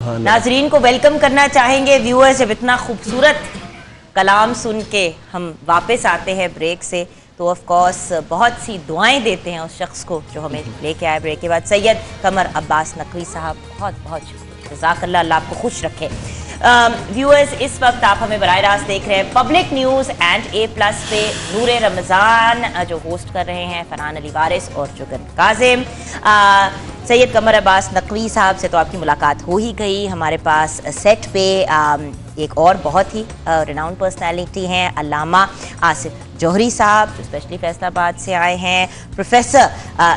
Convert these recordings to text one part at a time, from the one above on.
नाजरीन को वेलकम करना चाहेंगे। व्यूअर्स, जब इतना खूबसूरत कलाम सुन के हम वापस आते हैं ब्रेक से तो ऑफ कोर्स बहुत सी दुआएं देते हैं उस शख्स को जो हमें लेके आए ब्रेक के बाद। सैयद कमर अब्बास नकवी साहब, बहुत बहुत शुक्रिया, जज़ाकल्लाह, अल्लाह आपको खुश रखे। व्यूअर्स, इस वक्त आप हमें बराह रास्त देख रहे हैं पब्लिक न्यूज़ एंड A+ पे। नूरे रमज़ान जो होस्ट कर रहे हैं फरहान अली वारिस और जुगन काजिम। सैयद कमर अब्बास नकवी साहब से तो आपकी मुलाकात हो ही गई। हमारे पास सेट पे एक और बहुत ही रिनाउंड पर्सनैलिटी हैं, अल्लामा आसिफ जौहरी साहब जो स्पेशली फैसलाबाद से आए हैं। प्रोफेसर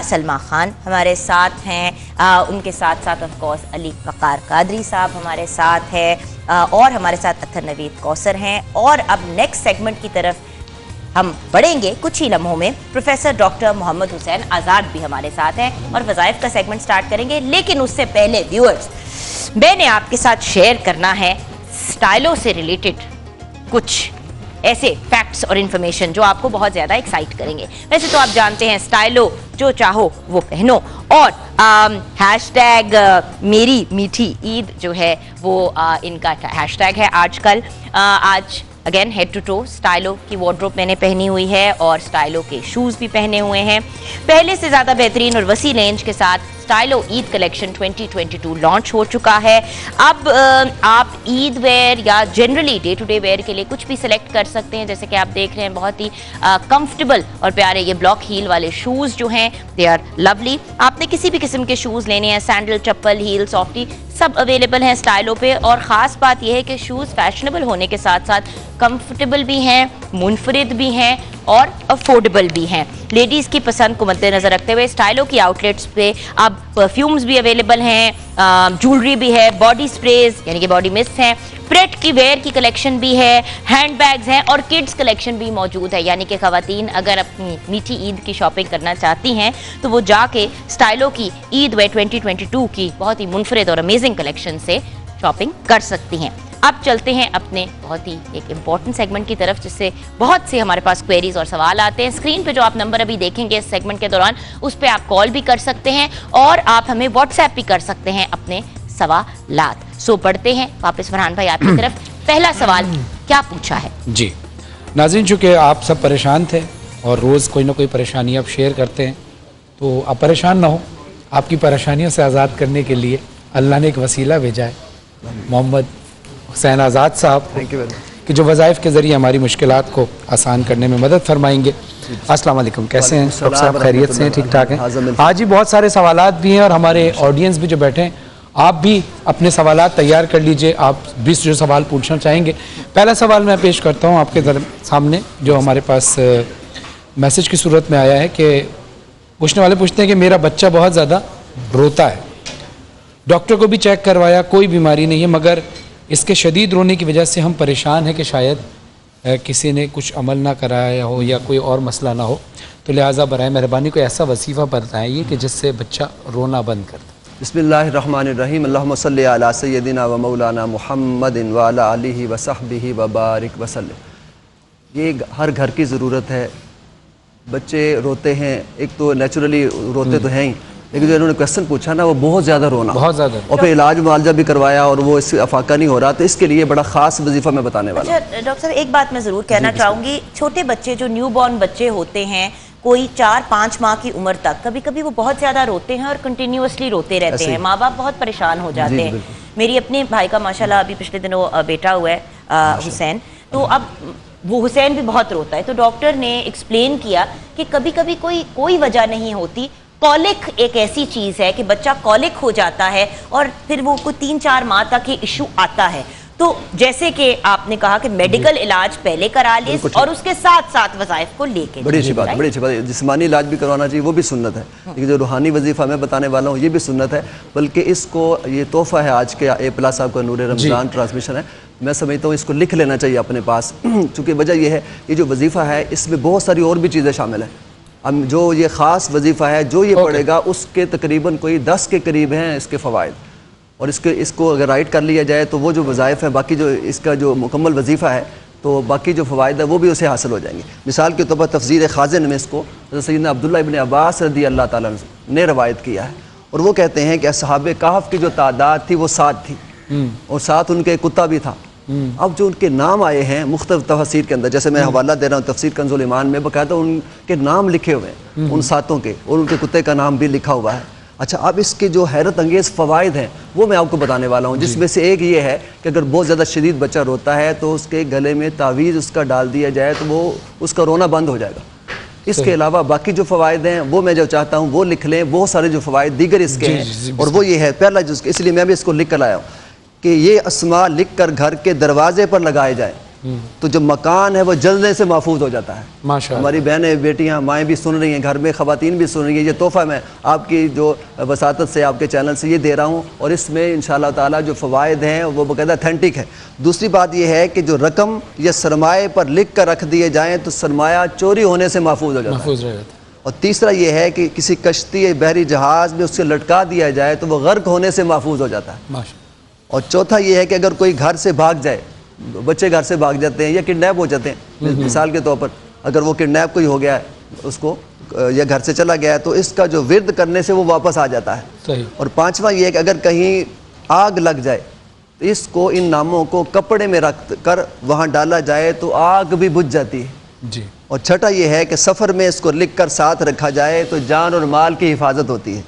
सलमा खान हमारे साथ हैं। उनके साथ साथ ऑफ कोर्स अली वक़ार कादरी साहब हमारे साथ हैं और हमारे साथ अत्तर नवीद कौसर हैं। और अब नेक्स्ट सेगमेंट की तरफ हम बढ़ेंगे कुछ ही लम्हों में। प्रोफेसर डॉक्टर मोहम्मद हुसैन आज़ाद भी हमारे साथ हैं और वज़ाइफ का सेगमेंट स्टार्ट करेंगे। लेकिन उससे पहले व्यूअर्स, मैंने आपके साथ शेयर करना है स्टाइलों से रिलेटेड कुछ ऐसे फैक्ट्स और इन्फॉर्मेशन जो आपको बहुत ज़्यादा एक्साइट करेंगे। वैसे तो आप जानते हैं स्टाइलो जो चाहो वो पहनो, और हैशटैग मेरी मीठी ईद जो है वो इनका हैशटैग है आजकल। आज again head to toe Stylo की वार्डरोब मैंने पहनी हुई है और स्टाइलो के शूज़ भी पहने हुए हैं। पहले से ज़्यादा बेहतरीन और वसी रेंज के साथ स्टाइलो ईद कलेक्शन 2022 लॉन्च हो चुका है। अब आप ईद वेयर या generally day to day wear के लिए कुछ भी सिलेक्ट कर सकते हैं। जैसे कि आप देख रहे हैं बहुत ही कंफर्टेबल और प्यारे ये ब्लॉक हील वाले शूज़ जो हैं, दे आर लवली। आपने किसी भी किस्म के शूज़ लेने हैं, सैंडल, चप्पल, हील, सॉफ्टी, सब अवेलेबल हैं स्टाइलो पे। और ख़ास बात यह है कि शूज़ फैशनेबल होने के साथ साथ कंफर्टेबल भी हैं, मुनफरिद भी हैं और अफोर्डेबल भी हैं। लेडीज़ की पसंद को मद्देनज़र रखते हुए स्टाइलो की आउटलेट्स पे अब परफ्यूम्स भी अवेलेबल हैं, ज्वेलरी भी है, बॉडी स्प्रेज यानी कि बॉडी मिस्ट हैं, प्रेट की वेयर की कलेक्शन भी है, हैंड बैग्स हैं और किड्स कलेक्शन भी मौजूद है। यानी कि ख़वातीन अगर अपनी मीठी ईद की शॉपिंग करना चाहती हैं तो वो जाके स्टाइलो की ईद वेयर 2022 की बहुत ही मुनफरिद और अमेजिंग कलेक्शन से शॉपिंग कर सकती हैं। अब चलते हैं अपने बहुत ही एक इम्पॉर्टेंट सेगमेंट की तरफ जिससे बहुत से हमारे पास क्वेरीज और सवाल आते हैं। स्क्रीन पे जो आप नंबर अभी देखेंगे इस सेगमेंट के दौरान उस पर आप कॉल भी कर सकते हैं और आप हमें व्हाट्सएप भी कर सकते हैं अपने सवालात। सो पढ़ते हैं वापस फरहान भाई आपकी तरफ। पहला सवाल क्या पूछा है? जी नाज़रीन, चूँकि आप सब परेशान थे और रोज़ कोई ना कोई परेशानी आप शेयर करते हैं तो आप परेशान ना हो। आपकी परेशानियों से आज़ाद करने के लिए अल्लाह ने एक वसीला भेजा है, मोहम्मद हुसैन आज़ाद साहब, कि जो वज़ाइफ के ज़रिए हमारी मुश्किलात को आसान करने में मदद फरमाएंगे। अस्सलाम वालेकुम, कैसे हैं डॉक्टर साहब? खैरियत से हैं? ठीक ठाक हैं? आज ही बहुत सारे सवालात भी हैं और हमारे ऑडियंस भी जो बैठे हैं आप भी अपने सवालात तैयार कर लीजिए। आप 20 जो सवाल पूछना चाहेंगे। पहला सवाल मैं पेश करता हूँ आपके सामने जो हमारे पास मैसेज की सूरत में आया है कि पूछने वाले पूछते हैं कि मेरा बच्चा बहुत ज़्यादा रोता है, डॉक्टर को भी चेक करवाया, कोई बीमारी नहीं है, मगर इसके शदीद रोने की वजह से हम परेशान हैं कि शायद किसी ने कुछ अमल ना कराया हो या कोई और मसला ना हो, तो लिहाजा बराए मेहरबानी कोई ऐसा वसीफ़ा बताइए कि जिससे बच्चा रोना बंद कर दे। बिस्मिल्लाहिर्रहमानिर्रहीम, अल्लाहुम्मा सल्ली अला सय्यदिना व मौलाना मुहम्मदिन व अला आलिहि व सहबिहि व बारिक वसल्लम। ये हर घर की ज़रूरत है। बच्चे रोते हैं, एक तो नेचुरली रोते तो हैं ही, लेकिन जो इन्होंने क्वेश्चन पूछा ना वो बहुत ज़्यादा रोना, बहुत ज़्यादा, और फिर इलाज मुआलजा भी करवाया और वो इससे अफाका नहीं हो रहा, तो इसके लिए बड़ा ख़ास वजीफ़ा मैं बताने वाला हूँ। अच्छा डॉक्टर साहब, एक बात मैं ज़रूर कहना चाहूँगी, छोटे बच्चे जो न्यू बॉर्न बच्चे होते हैं, कोई 4-5 माह की उम्र तक, कभी कभी वो बहुत ज़्यादा रोते हैं और कंटिन्यूसली रोते रहते हैं, माँ बाप बहुत परेशान हो जाते हैं। मेरी अपने भाई का माशाल्लाह अभी पिछले दिनों बेटा हुआ है हुसैन, तो अब वो हुसैन भी बहुत रोता है। तो डॉक्टर ने एक्सप्लेन किया कि कभी कभी कोई वजह नहीं होती, कॉलिक एक ऐसी चीज़ है कि बच्चा कॉलिक हो जाता है और फिर वो कोई 3-4 माह तक ये इशू आता है। तो जैसे कि आपने कहा कि मेडिकल इलाज पहले करा ले और उसके साथ साथ वज़ाइफ को लेके, बड़ी अच्छी बात, बड़ी अच्छी बात। जिस्मानी इलाज भी करवाना चाहिए, वो भी सुन्नत है, लेकिन जो रूहानी वजीफ़ा मैं बताने वाला हूँ ये भी सुन्नत है। बल्कि इसको ये तोहफ़ा है आज के A+ साहब का नूरे रमज़ान ट्रांसमिशन है, मैं समझता हूँ इसको लिख लेना चाहिए अपने पास। चूँकि वजह यह है ये जो वजीफ़ा है इसमें बहुत सारी और भी चीज़ें शामिल हैं। अब जो ये ख़ास वजीफ़ा है जो ये पढ़ेगा उसके तकरीबन कोई 10 के करीब हैं इसके फ़वाइद, और इसको अगर राइट कर लिया जाए तो वो जो वज़ाइफ है, बाकी जो इसका जो मुकम्मल वजीफ़ा है, तो बाकी जो फ़वाइद है वो भी उसे हासिल हो जाएंगे। मिसाल के तौर पर तफसीर ख़ाज़िन में इसको सैयदना अब्दुल्लाह इब्न अब्बास रज़ी अल्लाह ताला ने रवायत किया है, और वो कहते हैं कि असहाबे कहफ़ की जो तादाद थी वो 7 थी। اور ساتھ ان کے کتا بھی تھا. اب جو ان کے نام آئے ہیں مختلف تفاسیر کے اندر، جیسے میں حوالہ دے رہا ہوں تفسیر کنز الایمان میں، باقاعدہ ان کے نام لکھے ہوئے ہیں ان ساتوں کے، اور ان کے کتے کا نام بھی لکھا ہوا ہے. اچھا، اب اس کے جو حیرت انگیز فوائد ہیں وہ میں آپ کو بتانے والا ہوں، جس میں سے ایک یہ ہے کہ اگر بہت زیادہ شدید بچہ روتا ہے تو اس کے گلے میں تعویذ اس کا ڈال دیا جائے تو وہ اس کا رونا بند ہو جائے گا. اس کے علاوہ باقی جو فوائد ہیں وہ میں جو چاہتا ہوں وہ لکھ لیں، بہت سارے جو فوائد دیگر اس کے ہیں، اور وہ یہ ہے پہلا جو اس لیے میں بھی اس کو لکھ کر آیا ہوں کہ یہ اسماء لکھ کر گھر کے دروازے پر لگائے جائیں تو جو مکان ہے وہ جلنے سے محفوظ ہو جاتا ہے. ہماری بہنیں بیٹیاں مائیں بھی سن رہی ہیں، گھر میں خواتین بھی سن رہی ہیں، یہ تحفہ میں آپ کی جو وساطت سے آپ کے چینل سے یہ دے رہا ہوں، اور اس میں انشاءاللہ تعالیٰ جو فوائد ہیں وہ باقاعدہ اتھینٹک ہے. دوسری بات یہ ہے کہ جو رقم یا سرمایہ پر لکھ کر رکھ دیے جائیں تو سرمایہ چوری ہونے سے محفوظ ہو جاتا ہے. اور تیسرا یہ ہے کہ کسی کشتی یا بحری جہاز میں اس سے لٹکا دیا جائے تو وہ غرق ہونے سے محفوظ ہو جاتا ہے. اور چوتھا یہ ہے کہ اگر کوئی گھر سے بھاگ جائے، بچے گھر سے بھاگ جاتے ہیں یا کڈنیپ ہو جاتے ہیں، مثال کے طور پر اگر وہ کڈنیپ کوئی ہو گیا ہے اس کو یا گھر سے چلا گیا ہے تو اس کا جو ورد کرنے سے وہ واپس آ جاتا ہے. اور پانچواں یہ ہے کہ اگر کہیں آگ لگ جائے تو اس کو ان ناموں کو کپڑے میں رکھ کر وہاں ڈالا جائے تو آگ بھی بجھ جاتی ہے. اور چھٹا یہ ہے کہ سفر میں اس کو لکھ کر ساتھ رکھا جائے تو جان اور مال کی حفاظت ہوتی ہے.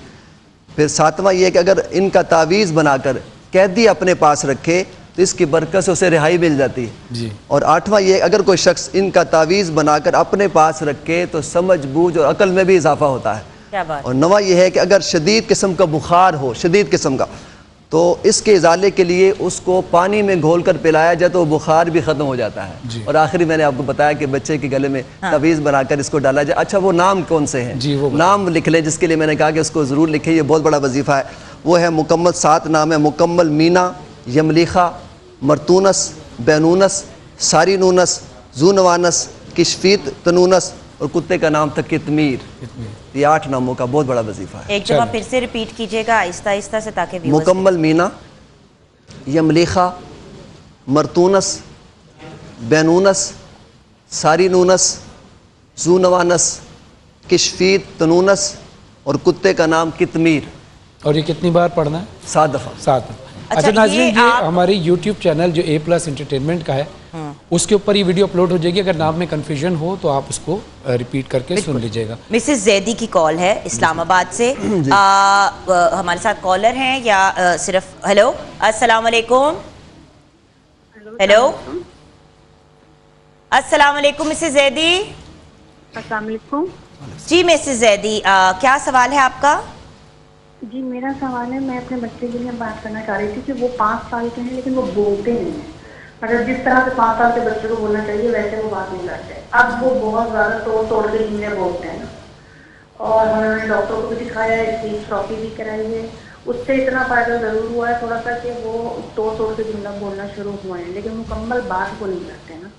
پھر ساتواں یہ ہے کہ اگر ان کا تعویذ بنا کر قیدی اپنے پاس رکھے تو اس کی برکت سے اسے رہائی مل جاتی ہے. اور آٹھواں یہ اگر کوئی شخص ان کا تعویذ بنا کر اپنے پاس رکھے تو سمجھ بوجھ اور عقل میں بھی اضافہ ہوتا ہے. اور نواں یہ ہے کہ اگر شدید قسم کا بخار ہو، شدید قسم کا، تو اس کے ازالے کے لیے اس کو پانی میں گھول کر پلایا جائے تو بخار بھی ختم ہو جاتا ہے. اور آخری میں نے آپ کو بتایا کہ بچے کے گلے میں تعویذ بنا کر اس کو ڈالا جائے. اچھا، وہ نام کون سے ہیں؟ نام لکھ لیں، جس کے لیے میں نے کہا کہ اس کو ضرور لکھیں، یہ بہت بڑا وظیفہ ہے. وہ ہے مکمل 7 نام ہے: مکمل مینا، یملیخا، مرتونس، بینونس، ساری نونس، زونوانس، کشفیت تنونس، اور کتے کا نام تھا کتمیر. یہ 8 ناموں کا بہت بڑا وظیفہ ہے. ایک دفعہ پھر سے ریپیٹ کیجئے گا آہستہ آہستہ سے تاکہ مکمل مینا، یملیخا، مرتونس، بینونس، ساری نونس، زونوانس، کشفیت تنونس، اور کتے کا نام کتمیر. اور یہ کتنی بار پڑھنا ہے؟ 7 دفعہ. 7 دفعہ. اچھا ناظرین، یہ ہماری یوٹیوب چینل جو A+ انٹرٹینمنٹ کا ہے اس کے اوپر یہ ویڈیو اپلوڈ ہو جائے گی. اگر نام میں کنفیوژن ہو تو آپ اس کو ریپیٹ کر کے سن لیجئے گا. مسز زیدی کی کال ہے اسلام آباد سے. ہمارے ساتھ کالر ہیں یا صرف ہیلو؟ السلام علیکم. ہیلو، السلام علیکم مسز زیدی. السلام علیکم. جی مسز زیدی، کیا سوال ہے آپ کا؟ جی میرا سوال ہے، میں اپنے بچے کے لیے بات کرنا چاہ رہی تھی کہ وہ 5 سال کے ہیں لیکن وہ بولتے نہیں ہیں. مطلب جس طرح سے 5 سال کے بچے کو بولنا چاہیے ویسے وہ بات نہیں کرتے. اب وہ بہت زیادہ توڑ کے جملے بولتے ہیں، اور انہوں نے ڈاکٹر کو بھی دکھایا ہے، اسپیچ تھراپی بھی کرائی ہے. اس سے اتنا فائدہ ضرور ہوا ہے تھوڑا سا کہ وہ توڑ کے جملہ بولنا شروع ہوئے ہیں، لیکن مکمل بات کو نہیں کرتے نا.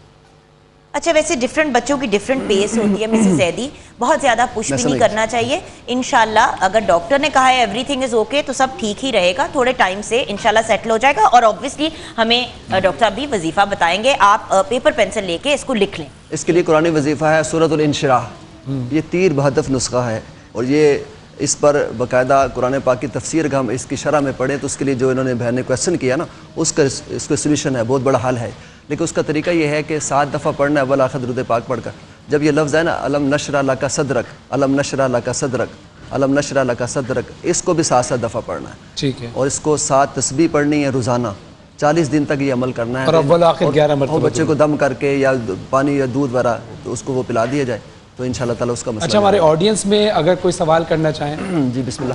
اچھا، ویسے ڈیفرنٹ بچوں کی ڈیفرنٹ پیس ہوتی ہے مسز زیدی، بہت زیادہ پش بھی نہیں کرنا چاہیے. انشاءاللہ اگر ڈاکٹر نے کہا ہے ایوری تھنگ از اوکے تو سب ٹھیک ہی رہے گا، تھوڑے ٹائم سے انشاءاللہ سیٹل ہو جائے گا. اور آبویسلی ہمیں ڈاکٹر صاحب بھی وظیفہ بتائیں گے، آپ پیپر پینسل لے کے اس کو لکھ لیں. اس کے لیے قرآنی وظیفہ ہے سورۃ الانشراح. یہ 3 بہدف نسخہ ہے، اور یہ اس پر باقاعدہ قرآن پاک کی تفسیر اگر ہم اس کی شرح میں پڑھیں تو اس کے لیے جو انہوں نے بہن نے کویسچن کیا نا اس کا سولوشن ہے، بہت بڑا حل ہے. لیکن اس کا طریقہ یہ ہے کہ 7 دفعہ پڑھنا ہے اول آخر درود پاک پڑھ کر. جب یہ لفظ ہے نا الم نشرح لک صدرک، الم نشرح لک صدرک، الم نشرح لک صدرک، اس کو بھی 7 دفعہ پڑھنا ہے. ٹھیک ہے. اور اس کو 7 تسبیح پڑھنی ہے روزانہ، 40 دن تک یہ عمل کرنا ہے. اور اول آخر 11 مرتبہ بچے کو دم کر کے یا پانی یا دودھ وغیرہ تو اس کو وہ پلا دیا جائے تو انشاءاللہ تعالیٰ اس کا مسئلہ. اچھا، ہمارے آڈینس میں اگر کوئی سوال کرنا چاہیں. جی بسم اللہ.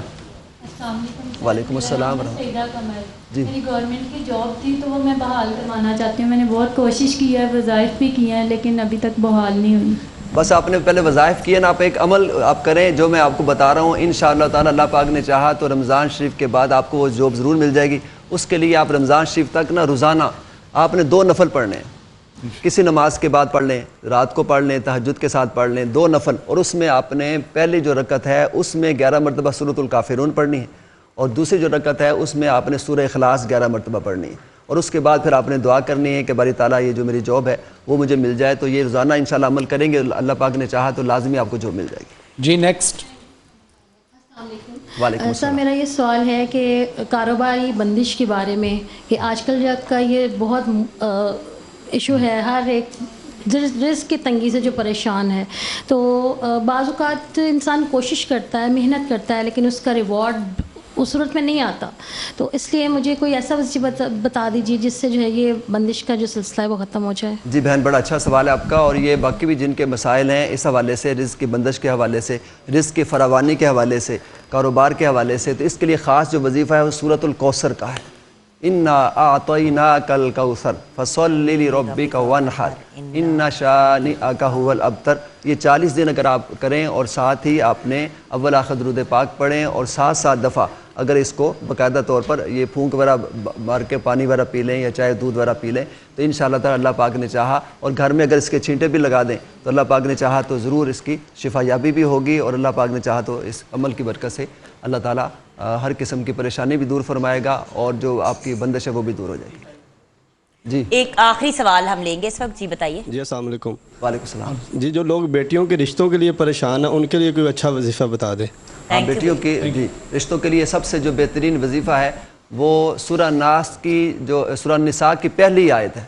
السلام علیکم. وعلیکم السلام ورحمۃ سیدہ قمر. جی. میری گورنمنٹ کی جاب تھی تو وہ میں بحال کروانا چاہتی ہوں. میں نے بہت کوشش کی ہے، وظائف بھی کیے ہیں، لیکن ابھی تک بحال نہیں ہوئی. بس آپ نے پہلے وظائف کیے نا، آپ ایک عمل آپ کریں جو میں آپ کو بتا رہا ہوں. انشاءاللہ تعالیٰ اللہ پاک نے چاہا تو رمضان شریف کے بعد آپ کو وہ جاب ضرور مل جائے گی. اس کے لیے آپ رمضان شریف تک نا روزانہ آپ نے 2 نفل پڑھنے ہیں. کسی نماز کے بعد پڑھ لیں، رات کو پڑھ لیں، تہجد کے ساتھ پڑھ لیں 2 نفل. اور اس میں آپ نے پہلی جو رکعت ہے اس میں 11 مرتبہ سورۃ الکافرون پڑھنی ہے، اور دوسری جو رکعت ہے اس میں آپ نے سورہ اخلاص 11 مرتبہ پڑھنی ہے. اور اس کے بعد پھر آپ نے دعا کرنی ہے کہ باری تعالیٰ یہ جو میری جاب ہے وہ مجھے مل جائے. تو یہ روزانہ انشاءاللہ عمل کریں گے، اللہ پاک نے چاہا تو لازمی آپ کو جاب مل جائے گی. جی نیکسٹ. वालेकुम सर, मेरा ये सवाल है कि कारोबारी बंदिश के बारे में, कि आजकल जब का ये बहुत इशू है, हर एक रिस्क की तंगी से जो परेशान है, तो बाज़ औक़ात इंसान कोशिश करता है, मेहनत करता है, लेकिन उसका रिवॉर्ड उस सूरत में नहीं आता। तो इसलिए मुझे कोई ऐसा वजीफ़ा बता दीजिए जिससे जो है ये बंदिश का जो सिलसिला है वो ख़त्म हो जाए। जी बहन, बड़ा अच्छा सवाल है आपका। और ये बाकी भी जिनके मसाइल हैं इस हवाले से, रिज़्क़ की बंदिश के हवाले से, रिज़्क़ की फरावानी के हवाले से, कारोबार के हवाले से, तो इसके लिए ख़ास जो वजीफ़ा है वो सूरतुल कौसर का है। इन्ना आतैनाकल कौसर फसल्लि लिरब्बिका वनहर इन्ना शानिअका हुवल अबतर। ये 40 दिन अगर आप करें और साथ ही आपने अव्वल आखिर दुरूद पाक पढ़ें और 7 दफ़ा अगर इसको बाकायदा तौर पर ये फूंक वगैरह मार के पानी वगैरह पी लें या चाहे दूध वगैरह पी लें, तो इंशाअल्लाह ताला अल्लाह पाक ने चाहा, और घर में अगर इसके छींटे भी लगा दें तो अल्लाह पाक ने चाहा तो ज़रूर इसकी शिफायाबी भी होगी, और अल्लाह पाक ने चाहा तो इस अमल की बरकत से अल्लाह ताला हर किस्म की परेशानी भी दूर फरमाएगा और जो आपकी बंदिश है वो भी दूर हो जाएगी। जी, एक आखिरी सवाल हम लेंगे इस वक्त। जी बताइए। जी अस्सलाम वालेकुम। वालेकुम सलाम। जी, जो लोग बेटियों के रिश्तों के लिए परेशान हैं उनके लिए कोई अच्छा वजीफ़ा बता दें। हाँ, बेटियों के जी रिश्तों के लिए सबसे जो बेहतरीन वजीफ़ा है वो सूरह नास की, जो सूरह निसा की पहली आयत है,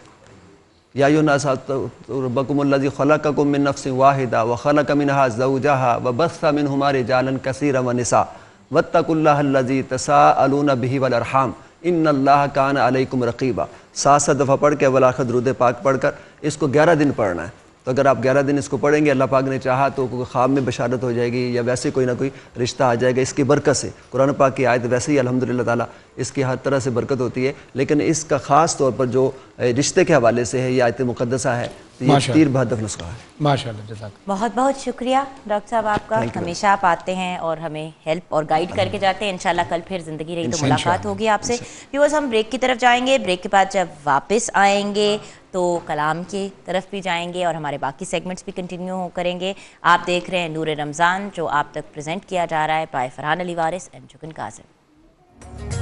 या अय्युहन्नास रब्बकुमुल्लज़ी खलक़कुम मिन नफ्सिन वाहिदा व खलक़ मिनहा ज़ौजहा व बस्सा मिनहुमा रिजालन कसीरन व निसा वत्तकुल्लाहल्लज़ी तसाअलूना बिही वल अरहाम इन्नल्लाह काना अलैकुम रक़ीबा। 7 दफ़ा पढ़ के अव्वल आखिर दुरूद पाक पढ़कर इसको 11 दिन पढ़ना है। तो अगर आप 11 दिन इसको पढ़ेंगे, अल्लाह पाक ने चाहा तो ख्वाब में बशारत हो जाएगी या वैसे कोई ना कोई रिश्ता आ जाएगा इसकी बरकत से। कुरान पाक की आयत वैसे ही अल्हम्दुलिल्लाह ताला इसकी हर तरह से बरकत होती है, लेकिन इसका ख़ास तौर पर जो रिश्ते के हवाले से है, ये आयत मुक़द्दसा है, तो ये तीर बहदफ नुस्खा है। माशाअल्लाह, जज़ाक। बहुत बहुत शुक्रिया डॉक्टर साहब आपका। हमेशा आप आते हैं और हमें हेल्प और गाइड करके जाते हैं। इंशाल्लाह कल फिर ज़िंदगी रही तो मुलाकात होगी आपसे। व्यूअर्स, हम ब्रेक की तरफ जाएंगे। ब्रेक के बाद जब वापस आएंगे तो कलाम की तरफ भी जाएंगे और हमारे बाकी सेगमेंट्स भी कंटिन्यू करेंगे। आप देख रहे हैं नूर रमज़ान, जो आप तक प्रेजेंट किया जा रहा है बाय फरहान अली वारिस एंड जुगन काज़िम।